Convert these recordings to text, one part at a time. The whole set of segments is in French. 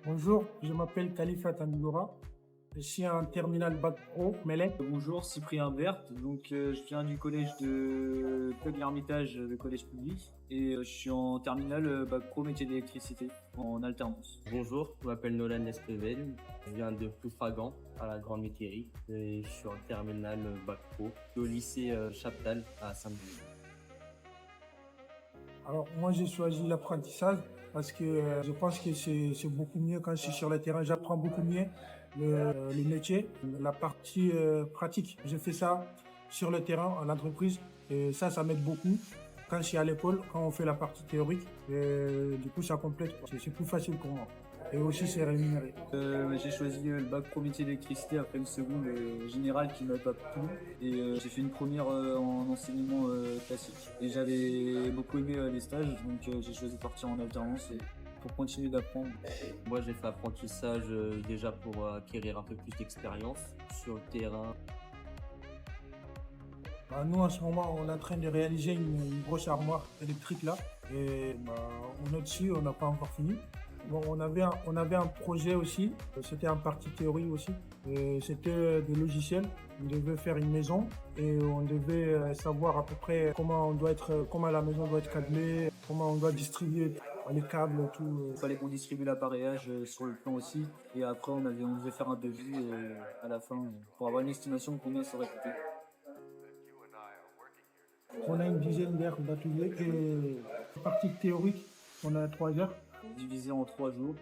Bonjour, je m'appelle Khalifa Tandoura. Je suis en terminal Bac Pro Melek. Bonjour, Cyprien Berthe. Je viens du collège de Peugle-Hermitage, le collège public, et je suis en terminale Bac Pro métier d'électricité en alternance. Bonjour, je m'appelle Nolan Espevel, je viens de Ploufragan à la Grande Métairie et je suis en terminale Bac Pro au lycée Chaptal à Saint-Denis. Alors moi j'ai choisi l'apprentissage parce que je pense que c'est beaucoup mieux quand je suis sur le terrain. J'apprends beaucoup mieux le métier, la partie pratique. Je fais ça sur le terrain en entreprise et ça m'aide beaucoup. Quand je suis à l'école, quand on fait la partie théorique, du coup ça complète. C'est plus facile pour moi. Et aussi c'est rémunéré. J'ai choisi le Bac Pro métier d'électricité après une seconde générale qui m'a pas plu et j'ai fait une première en enseignement classique. Et j'avais beaucoup aimé les stages, donc j'ai choisi de partir en alternance pour continuer d'apprendre. Moi j'ai fait apprentissage déjà pour acquérir un peu plus d'expérience sur le terrain. Nous, en ce moment, on est en train de réaliser une grosse armoire électrique là. Et on est dessus, on n'a pas encore fini. Bon, on avait un projet aussi, c'était en partie théorie aussi. C'était des logiciels. On devait faire une maison et on devait savoir à peu près comment la maison doit être câblée, comment on doit distribuer les câbles, tout. Il fallait qu'on distribue l'appareillage sur le plan aussi. Et après, on devait faire un devis à la fin pour avoir une estimation de combien ça aurait coûté. On a une dizaine d'heures d'atelier et la partie théorique, on a 3 heures. Divisé en 3 jours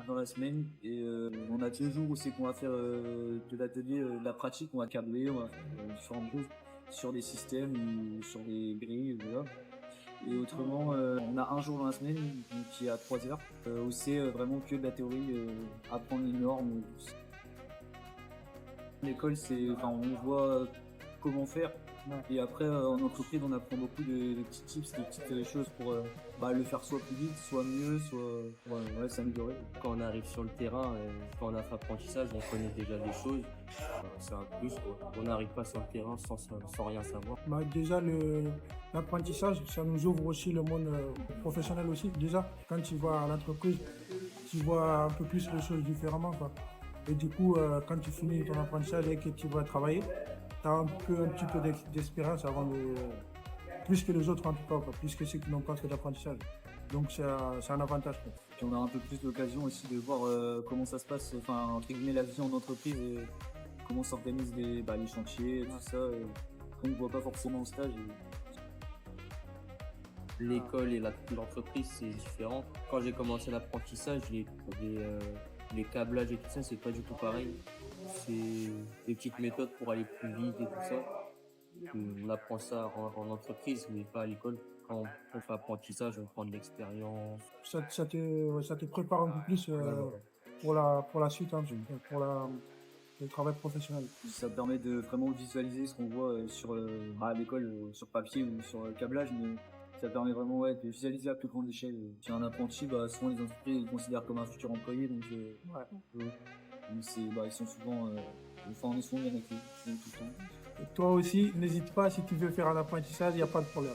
dans la semaine et on a 2 jours où c'est qu'on va faire de l'atelier, de la pratique, on va câbler, on va faire différentes choses sur des systèmes ou sur des grilles, voilà. Et autrement, on a un jour dans la semaine donc, qui est à 3 heures où c'est vraiment que de la théorie, apprendre les normes. L'école, on voit comment faire. Et après, en entreprise, on apprend beaucoup de petits tips, de petites choses pour le faire soit plus vite, soit mieux, soit s'améliorer. Quand on arrive sur le terrain, quand on a fait apprentissage, on connaît déjà des choses. C'est un plus quoi. On n'arrive pas sur le terrain sans rien savoir. Déjà, l'apprentissage, ça nous ouvre aussi le monde professionnel aussi. Déjà, quand tu vas à l'entreprise, tu vois un peu plus les choses différemment, quoi. Et du coup, quand tu finis ton apprentissage et que tu vas travailler, tu as un petit peu d'expérience avant plus que les autres en tout cas, quoi, plus que ceux qui n'ont pas fait d'apprentissage. Donc c'est un avantage, quoi. Puis on a un peu plus l'occasion aussi de voir comment ça se passe, entre guillemets, la vie en entreprise et comment s'organisent les chantiers, tout ça, qu'on ne voit pas forcément au stage. L'école et l'entreprise, c'est différent. Quand j'ai commencé l'apprentissage, les câblages et tout ça, c'est pas du tout pareil. C'est des petites méthodes pour aller plus vite et tout ça. On apprend ça en entreprise, mais pas à l'école. Quand on fait apprentissage, on prend de l'expérience. Ça te prépare un peu plus pour la suite, hein, pour le travail professionnel. Ça permet de vraiment visualiser ce qu'on voit à l'école, sur papier ou sur câblage, mais ça permet vraiment de visualiser à plus grande échelle. Si un apprenti, souvent les entreprises le considèrent comme un futur employé, donc ils sont souvent, on est souvent bien accueillis tout le temps. Et toi aussi, n'hésite pas, si tu veux faire un apprentissage, il n'y a pas de problème.